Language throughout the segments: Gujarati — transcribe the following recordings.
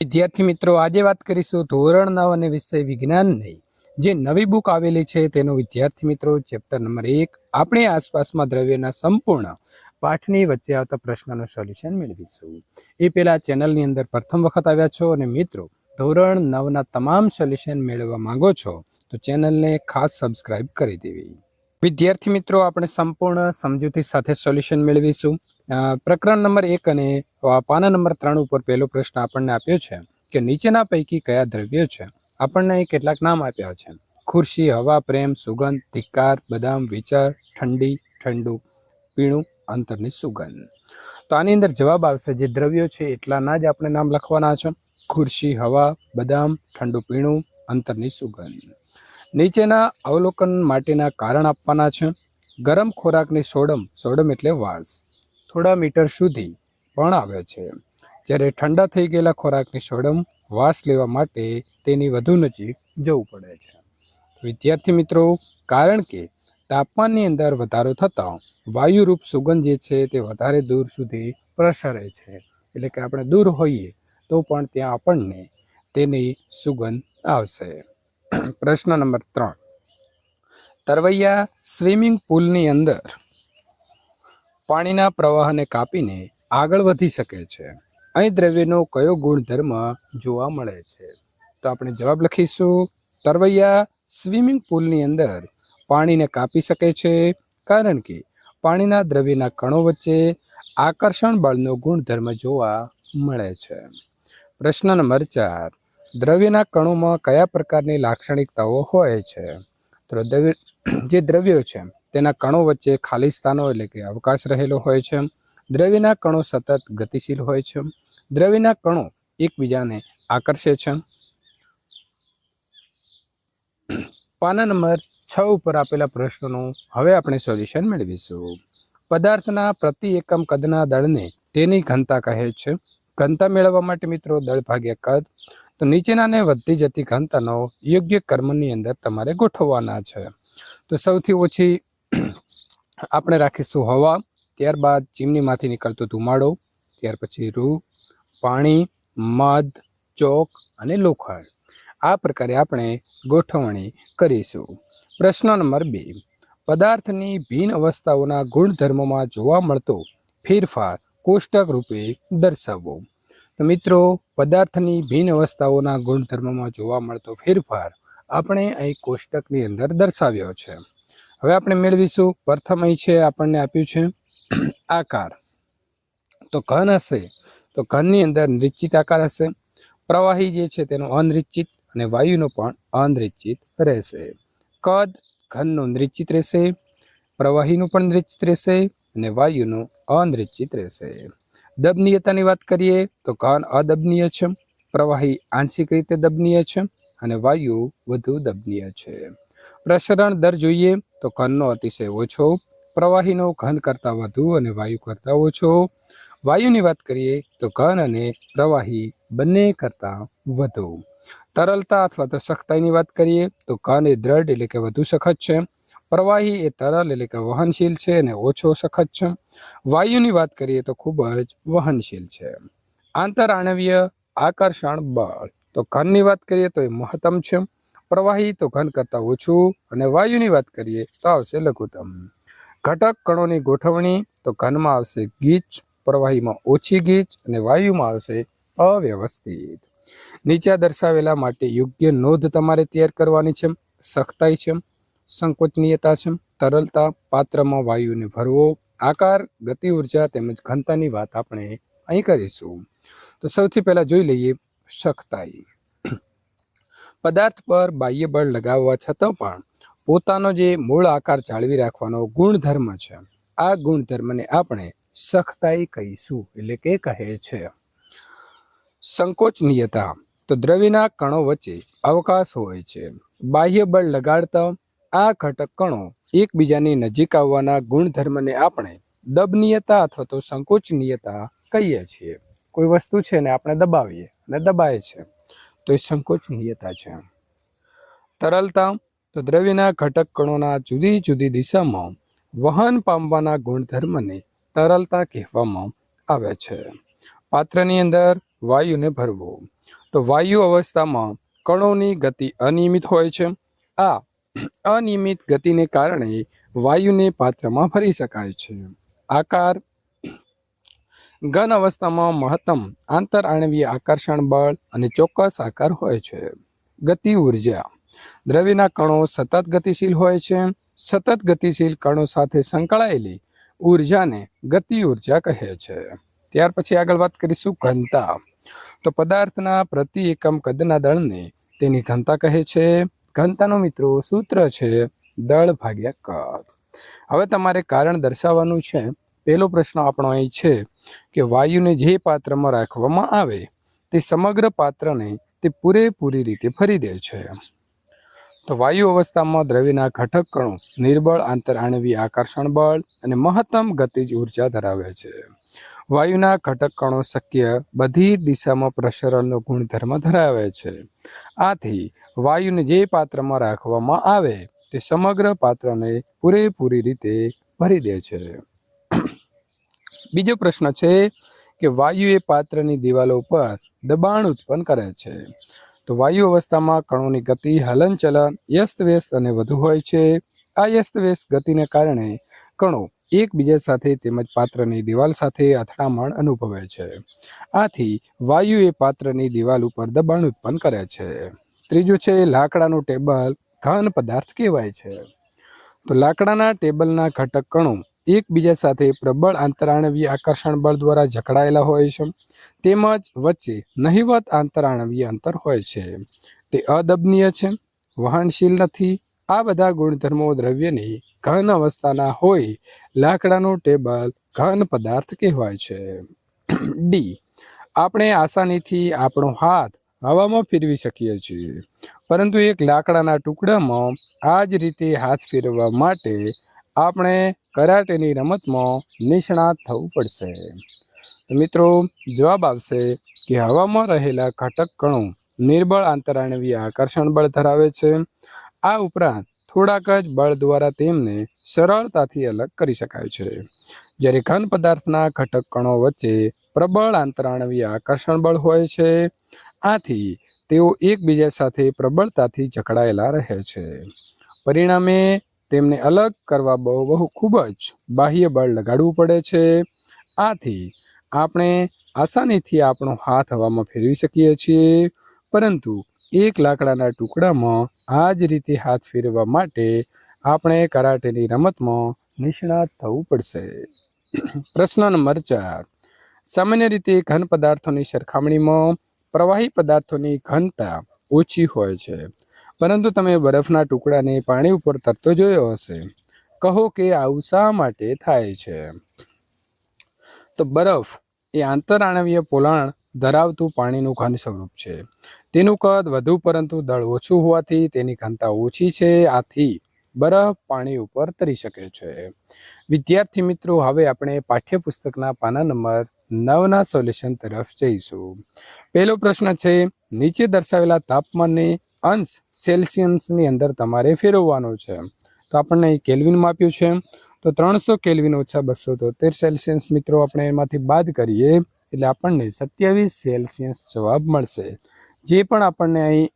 વિદ્યાર્થી મિત્રો, આજે વાત કરીશું ધોરણ 9 અને વિષય વિજ્ઞાનની જે નવી બુક આવેલી છે તેનો વિદ્યાર્થી મિત્રો ચેપ્ટર નંબર 1 આપણી આસપાસમાં દ્રવ્યના સંપૂર્ણ પાઠની વચ્ચે આવતા પ્રશ્નોનું સોલ્યુશન મેળવીશું। એ પહેલા ચેનલની અંદર પ્રથમ વખત આવ્યા છો અને મિત્રો ધોરણ 9 ના તમામ સોલ્યુશન મેળવવા માંગો છો તો ચેનલને ખાસ સબસ્ક્રાઇબ કરી દેવી। વિદ્યાર્થી મિત્રો, આપણે સંપૂર્ણ સમજૂતી સાથે સોલ્યુશન મેળવીશું। પ્રકરણ નંબર 1 અને પાના નંબર 3 ઉપર પહેલો પ્રશ્ન આપણને આપ્યો છે કે નીચેના પૈકી કયા દ્રવ્યો છે। આપણને અહીં કેટલાક નામ આપ્યા છે: ખુરશી, હવા, પ્રેમ, સુગંધ, ધિક્કાર, બદામ, વિચાર, ઠંડી, ઠંડુ, પીણું, અંતરની સુગંધ। તો આની અંદર જવાબ આવશે જે દ્રવ્યો છે એટલાના જ આપણે નામ લખવાના છે: ખુરશી, હવા, બદામ, ઠંડુ પીણું, અંતરની સુગંધ। નીચેના અવલોકન માટેના કારણ આપવાના છે: ગરમ ખોરાકની સોડમ એટલે વાસ થોડા મીટર સુધી પણ આવે છે, જ્યારે ઠંડા થઈ ગયેલા ખોરાકની સોડમ વાસ લેવા માટે તેની વધુ નજીક જવું પડે છે। વિદ્યાર્થી મિત્રો, કારણ કે તાપમાનની અંદર વધારો થતાં વાયુરૂપ સુગંધ જે છે તે વધારે દૂર સુધી પ્રસરે છે, એટલે કે આપણે દૂર હોઈએ તો પણ ત્યાં આપણને તેની સુગંધ આવશે। પ્રશ્ન નંબર 3, તરવૈયા સ્વિમિંગ પુલની અંદર પાણીના પ્રવાહને કાપીને આગળ વધી શકે છે। અહીં દ્રવ્યનો કયો ગુણધર્મ જોવા મળે છે? તો આપણે જવાબ લખીશું: તરવૈયા સ્વિમિંગ પુલની અંદર પાણીને કાપી શકે છે કારણ કે પાણીના દ્રવ્યના કણો વચ્ચે આકર્ષણ બળનો ગુણધર્મ જોવા મળે છે। પ્રશ્ન નંબર 4, દ્રવ્યના કણોમાં કયા પ્રકારની લાક્ષણિકતાઓ હોય છે? તો જે દ્રવ્યો છે તેના કણો વચ્ચે ખાલી સ્થાનો એટલે કે અવકાશ રહેલો હોય છે। દ્રવ્યના કણો સતત ગતિશીલ હોય છે। દ્રવ્યના કણો એકબીજાને આકર્ષે છે। પાના નંબર 6 ઉપર આપેલા પ્રશ્નોનું હવે આપણે સોલ્યુશન મેળવીશું। પદાર્થના પ્રતિ એકમ કદના દળને તેની ઘનતા કહે છે। ઘનતા મેળવવા માટે મિત્રો દળ ભાગ્યા કદ, તો નીચેનાને વધતી જતી ઘનતાનો યોગ્ય કર્મની અંદર તમારે ગોઠવવાના છે। તો સૌથી ઓછી આપણે રાખીશું હવા, ત્યારબાદ ચીમનીમાંથી નીકળતો ધુમાડો, ત્યાર પછી રૂ, પાણી, મધ, ચોક અને લોખંડ। આ પ્રકારે આપણે ગોઠવણી કરીશું। પ્રશ્ન નંબર 2, પદાર્થની ભિન્ન અવસ્થાઓના ગુણધર્મોમાં જોવા મળતો ફેરફાર કોષ્ટક રૂપે દર્શાવવો। તો મિત્રો, પદાર્થની ભિન્ન અવસ્થાઓના ગુણધર્મોમાં જોવા મળતો ફેરફાર આપણે અહીં કોષ્ટકની અંદર દર્શાવ્યો છે। હવે આપણે મેળવીશું। પ્રથમ અહીં છે આપણને આપ્યું છે આકાર, તો ઘન હશે તો ઘનની અંદર નિશ્ચિત આકાર હશે। પ્રવાહી જે છે તેનો અનિશ્ચિત અને વાયુનો પણ અનિશ્ચિત રહેશે। કદ ઘનનું નિશ્ચિત રહેશે, પ્રવાહીનું પણ નિશ્ચિત રહેશે અને વાયુનું અનિશ્ચિત રહેશે। દબનીયતાની વાત કરીએ તો ઘન અદબનીય છે, પ્રવાહી આંશિક રીતે દબનીય છે અને વાયુ વધુ દબનીય છે। પ્રસરણ દર જોઈએ તો ઘનનો અતિશય ઓછો, પ્રવાહીનો ઘન કરતાં વધુ અને વાયુ કરતાં ઓછો। વાયુની વાત કરીએ તો ઘન અને પ્રવાહી બંને કરતાં વધુ। તરલતા અથવા તો સખ્તાઈની વાત કરીએ તો ઘન એ દ્રઢ એટલે કે વધુ સખત છે, પ્રવાહી એ તરલ એટલે કે વહનશીલ છે અને ઓછો સખત છે। વાયુની વાત કરીએ તો ખૂબ જ વહનશીલ છે। આંતરઆણવીય આકર્ષણ બળ, તો ઘનની વાત કરીએ તો એ મહત્તમ છે, પ્રવાહી તો ઘન કરતાં ઓછું અને વાયુની વાત કરીએ તો આવશે લઘુત્તમ। ઘટક કણોની ગોઠવણી, તો ઘનમાં આવશે ગીચ, પ્રવાહીમાં ઓછી ગીચ અને વાયુમાં આવશે અવ્યવસ્થિત। નીચે દર્શાવેલા માટે યોગ્ય નોંધ તમારે તૈયાર કરવાની છે: સખ્તાઈ છે, સંકોચનીયતા છે, તરલતા, પાત્રમાં વાયુને ભરવો, આકાર, ગતિ ઉર્જા તેમજ ઘનતાની વાત આપણે અહીં કરીશું। તો સૌથી પહેલા જોઈ લઈએ સખ્તાઈ। પદાર્થ પર બાહ્ય બળ લગાવવા છતાં પણ પોતાનો જે મૂળ આકાર જાળવી રાખવાનો ગુણધર્મ છે, આ ગુણધર્મને આપણે સખ્તાઈ કહીશું એટલે કે કહે છે। સંકોચનીયતા, તો દ્રવ્યના કણો વચ્ચે અવકાશ હોય છે, બાહ્ય બળ લગાડતા આ ઘટક કણો એકબીજાની નજીક આવવાના ગુણધર્મને આપણે દબનીયતા અથવા તો સંકોચનીયતા કહીએ છીએ। કોઈ વસ્તુ છે ને આપણે દબાવીએ અને દબાય છે તો એ સંકોચનીયતા છે। તરલતા, તો દ્રવ્યના ઘટક કણોના જુદી જુદી દિશામાં વહન પામવાના ગુણધર્મને તરલતા કહેવામાં આવે છે। પાત્રની અંદર વાયુને ભરવો, તો વાયુ અવસ્થામાં કણોની ગતિ અનિયમિત હોય છે. આ અનિયમિત ગતિને કારણે વાયુને પાત્રમાં ભરી શકાય છે. આકાર ઘન અવસ્થામાં મહત્તમ આંતર આણવીય આકર્ષણ બળ અને ચોક્કસ આકાર હોય છે. ગતિ ઉર્જા દ્રવ્યના કણો સતત ગતિશીલ હોય છે. સતત ગતિશીલ કણો સાથે સંકળાયેલી ઉર્જાને ગતિ ઉર્જા કહે છે. ત્યાર પછી આગળ વાત કરીશું ઘનતા. તો પદાર્થના પ્રતિ એકમ કદના દળને તેની ઘનતા કહે છે. ઘનતાનો મિત્રો સૂત્ર છે દળ ભાગ્યા કદ. હવે તમારે કારણ દર્શાવવાનું છે. પહેલો પ્રશ્ન આપણો અહીં છે કે વાયુને જે પાત્રમાં રાખવામાં આવે તે સમગ્ર પાત્રને તે પૂરેપૂરી રીતે ભરી દે છે. તો વાયુ અવસ્થામાં દ્રવ્યના ઘટક કણો નિર્બળ આંતર આણવીય આકર્ષણ બળ અને મહત્તમ ગતિજ ઉર્જા ધરાવે છે. વાયુના ઘટક કણો શક્ય બધી દિશામાં પ્રસરણનો ગુણધર્મ ધરાવે છે. આથી વાયુને જે પાત્રમાં રાખવામાં આવે તે સમગ્ર પાત્રને પૂરેપૂરી રીતે ભરી દે છે. બીજો પ્રશ્ન છે કે વાયુ એ પાત્રની દિવાલો પર દબાણ ઉત્પન્ન કરે છે. તો વાયુ અવસ્થામાં કણોની ગતિ હલનચલન વ્યસ્તવ્યસ્ત અને વધુ હોય છે. આ વ્યસ્તવ્યસ્ત ગતિને કારણે કણો એકબીજા સાથે તેમજ પાત્રની દિવાલ સાથે અથડામણ અનુભવે છે. આથી વાયુ એ પાત્રની દિવાલ ઉપર દબાણ ઉત્પન્ન કરે છે. ત્રીજું છે લાકડાનું ટેબલ ઘન પદાર્થ કહેવાય છે. તો લાકડાના ટેબલના ઘટક કણો એકબીજા સાથે પ્રબળ આંતરાણવીય આકર્ષણ બળ દ્વારા જકડાયેલા હોય છે. તેમજ વચ્ચે નહિવત આંતરાણવીય અંતર હોય છે. તે અદબનીય છે, વહનશીલ નથી. આ બધા ગુણધર્મો દ્રવ્યની ઘન અવસ્થાના હોય લાકડાનું ટેબલ ઘન પદાર્થ કહેવાય છે. ડી. આપણે આસાનીથી આપણો હાથ હવામાં ફેરવી શકીએ છીએ, પરંતુ એક લાકડાના ટુકડામાં આ જ રીતે હાથ ફેરવવા માટે આપણે કરાટેની રમતમાં નિષ્ણાત થવું પડશે. તો મિત્રો જવાબ આવશે કે હવામાં રહેલા ઘટક કણો નિર્બળ આંતરાણવીય આકર્ષણ બળ ધરાવે છે. આ ઉપરાંત થોડાક જ બળ દ્વારા તેમને સરળતાથી અલગ કરી શકાય છે. જ્યારે ઘન પદાર્થના ઘટક કણો વચ્ચે પ્રબળ આંતરાણવીય આકર્ષણ બળ હોય છે. આથી તેઓ એકબીજા સાથે પ્રબળતાથી જકડાયેલા રહે છે. પરિણામે તેમને અલગ કરવા બહુ ખૂબ જ બાહ્ય બળ લગાડવું પડે છે. આથી આપણે આસાનીથી આપણો હાથ હવામાં ફેરવી શકીએ છીએ, પરંતુ એક લાકડાના ટુકડામાં આ જ રીતે હાથ ફેરવવા માટે આપણે કરાટેની રમતમાં નિષ્ણાત થવું પડશે. પ્રશ્ન નંબર 4. સામાન્ય રીતે ઘન પદાર્થોની સરખામણીમાં પ્રવાહી પદાર્થોની ઘનતા ઓછી હોય છે, પરંતુ તમે બરફના ટુકડાને પાણી ઉપર તરતો જોયો હશે. કહો કે આવું શા માટે થાય છે? તો બરફ એ આંતરાણવીય પોલાણ ધરાવતું પાણીનું ઘન સ્વરૂપ છે. તેનું કદ વધુ પરંતુ દળ ઓછું હોવાથી તેની ઘનતા ઓછી છે. આથી બરફ પાણી ઉપર તરી શકે છે. વિદ્યાર્થી મિત્રો, હવે આપણે પાઠ્યપુસ્તકના પાના નંબર 9ના સોલ્યુશન તરફ જઈશું. પહેલો પ્રશ્ન છે, નીચે દર્શાવેલા તાપમાનને અંશ સેલ્સિયસની અંદર તમારે ફેરવવાનો છે. તો આપણને કેલ્વિનમાં આપ્યું છે. તો 300 કેલ્વિન ઓછા 273 સેલ્સિયસ મિત્રો આપણે એમાંથી બાદ કરીએ એટલે આપણને 27 સેલ્સિયસ જવાબ મળશે. જે પણ આપણને અહીં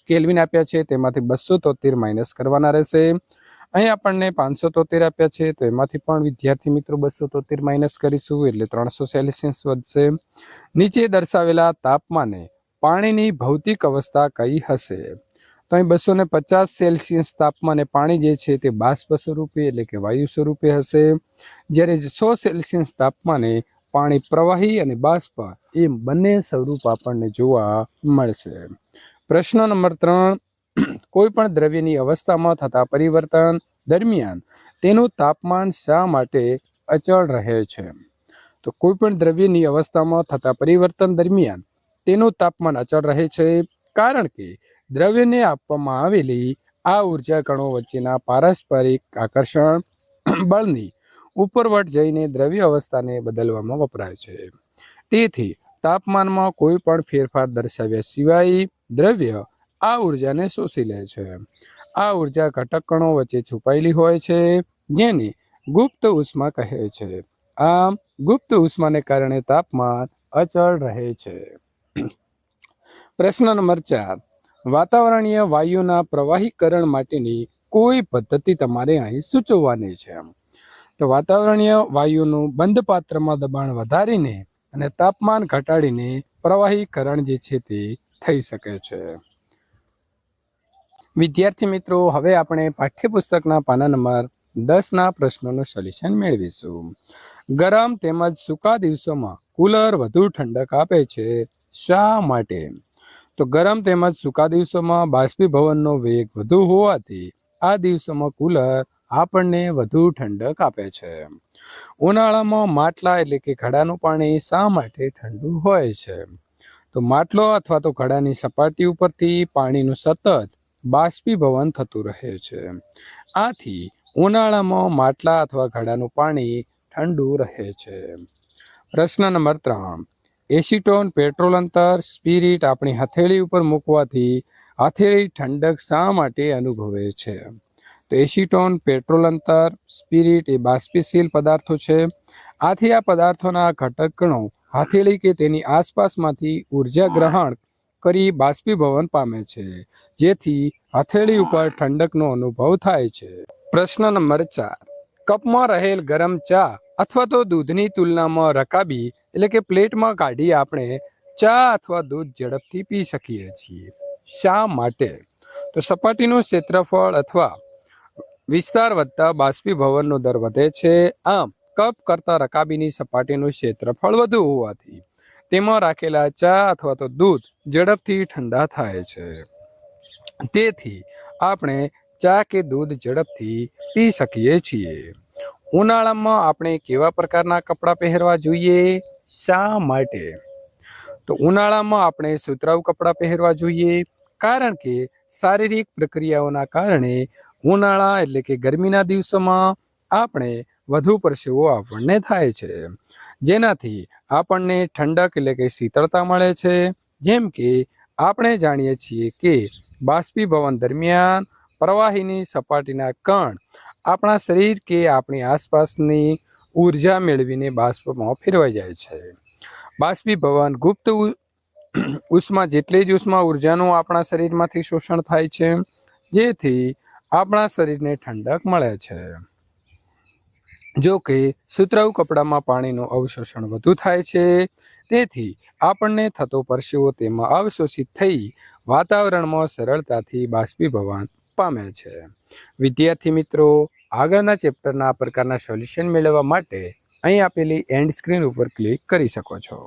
કેલ્વિન આપ્યા છે તેમાંથી 273 માઇનસ કરવાના રહેશે. અહીં આપણને 573 આપ્યા છે તો એમાંથી પણ વિદ્યાર્થી મિત્રો 273 માઇનસ કરીશું એટલે 300 સેલ્સિયસ વધશે. નીચે દર્શાવેલા તાપમાને પાણીની ભૌતિક અવસ્થા કઈ હશે? તો અહીં 250 સેલ્સિયસ તાપમાને પાણી જે છે તે બાષ્પ સ્વરૂપે એટલે કે વાયુ સ્વરૂપે હશે. જ્યારે 100 સેલ્સિયસ તાપમાને પાણી પ્રવાહી અને બાષ્પ એમ બંને સ્વરૂપ આપણને જોવા મળશે. પ્રશ્ન નંબર 3. કોઈ પણ દ્રવ્યની અવસ્થામાં થતા પરિવર્તન દરમિયાન તેનું તાપમાન શા માટે અચળ રહે છે? તો કોઈ પણ દ્રવ્યની અવસ્થામાં થતા પરિવર્તન દરમિયાન તેનું તાપમાન અચળ રહે છે, કારણ કે દ્રવ્યને આપવામાં આવેલી આ ઉર્જા કણો વચ્ચેના પારસ્પરિક આકર્ષણ બળની ઉપરવટ જઈને દ્રવ્ય અવસ્થાને બદલવામાં વપરાય છે. તેથી તાપમાનમાં કોઈ પણ ફેરફાર દર્શાવ્યા સિવાય દ્રવ્ય આ ઉર્જાને શોષી લે છે. આ ઉર્જા ઘટક કણો વચ્ચે છુપાયેલી હોય છે, જેને ગુપ્ત ઉષ્મા કહે છે. આમ ગુપ્ત ઉષ્માને કારણે તાપમાન અચળ રહે છે. પ્રશ્ન નંબર 4, વાતાવરણીય વાયુના પ્રવાહીકરણ માટેની કોઈ પદ્ધતિ તમારે અહીં સૂચવવાની છે. તો વાતાવરણીય વાયુનું બંધ પાત્રમાં દબાણ વધારીને અને તાપમાન ઘટાડીને પ્રવાહીકરણ જે છે તે થઈ શકે છે. વિદ્યાર્થી મિત્રો, હવે આપણે પાઠ્યપુસ્તકના પાના નંબર 10ના પ્રશ્નોનું સોલ્યુશન મેળવીશું. ગરમ તેમજ સૂકા દિવસોમાં કુલર વધુ ઠંડક આપે છે, શા માટે? તો ગરમ તેમજ સૂકા દિવસોમાં બાષ્પીભવનનો વેગ વધુ હોવાથી આ દિવસોમાં કુલર આપણને વધુ ઠંડક આપે છે. ઉનાળામાં માટલા એટલે કે ઘડાનું પાણી શા માટે ઠંડુ હોય છે? તો માટલો અથવા તો ઘડાની સપાટી ઉપરથી પાણીનું સતત બાષ્પીભવન થતું રહે છે. આથી ઉનાળામાં માટલા અથવા ઘડાનું પાણી ઠંડુ રહે છે. પ્રશ્ન નંબર 3, એસીટોન, પેટ્રોલ અંતર, સ્પિરિટ આપણી હથેળી ઉપર મૂકવાથી હથેળી ઠંડક શા માટે અનુભવે છે? તો એસીટોન, પેટ્રોલ અંતર, સ્પિરિટ એ બાષ્પીશીલ પદાર્થો છે. આથી આ પદાર્થોના ઘટક કણો હથેળી કે તેની આસપાસમાંથી ઉર્જા ગ્રહણ કરી બાષ્પીભવન પામે છે, જેથી હથેળી ઉપર ઠંડકનો અનુભવ થાય છે. પ્રશ્ન નંબર 4, કપમાં રહેલ ગરમ ચા અથવા તો દૂધની તુલનામાં રકાબી એટલે કે પ્લેટમાં કાઢી આપણે ચા અથવા દૂધ ઝડપથી પી શકીએ છીએ, શા માટે? તો સપાટીનું ક્ષેત્રફળ અથવા વિસ્તાર વધતા બાષ્પીભવનનો દર વધે છે. આમ કપ કરતાં રકાબીની સપાટીનું ક્ષેત્રફળ વધુ હોવાથી તેમાં રાખેલા ચા અથવા તો દૂધ ઝડપથી ઠંડા થાય છે. તેથી આપણે ચા કે દૂધ ઝડપથી પી શકીએ છીએ. ઉનાળામાં આપણે કેવા પ્રકારના કપડાં પહેરવા જોઈએ, શા માટે? તો ઉનાળામાં આપણે સુતરાઉ કપડાં પહેરવા જોઈએ, કારણ કે શારીરિક પ્રક્રિયાઓના કારણે ઉનાળા એટલે કે ગરમીના દિવસોમાં આપણે વધુ પરસેવો આપણને થાય છે, જેનાથી આપણને ઠંડક એટલે કે શીતળતા મળે છે. જેમ કે આપણે જાણીએ છીએ કે બાષ્પીભવન દરમિયાન પ્રવાહીની સપાટીના કણ આપણા શરીર કે આપણી આસપાસની ઉર્જા મેળવીને બાષ્પમાં ફેરવાઈ જાય છે. બાષ્પીભવન ગુપ્ત ઉષ્મા જેટલી જ ઉષ્મા ઉર્જાનું આપણા શરીરમાંથી શોષણ થાય છે, જેથી આપણા શરીરને ઠંડક મળે છે. જો કે સુતરાઉ કપડામાં પાણીનું અવશોષણ વધુ થાય છે, તેથી આપણને થતો પરસેવો તેમાં અવશોષિત થઈ વાતાવરણમાં સરળતાથી બાષ્પીભવન પામે છે. વિદ્યાર્થી મિત્રો, આગળના ચેપ્ટરના આ પ્રકારના સોલ્યુશન મેળવવા માટે અહીં આપેલી એન્ડ સ્ક્રીન ઉપર ક્લિક કરી શકો છો.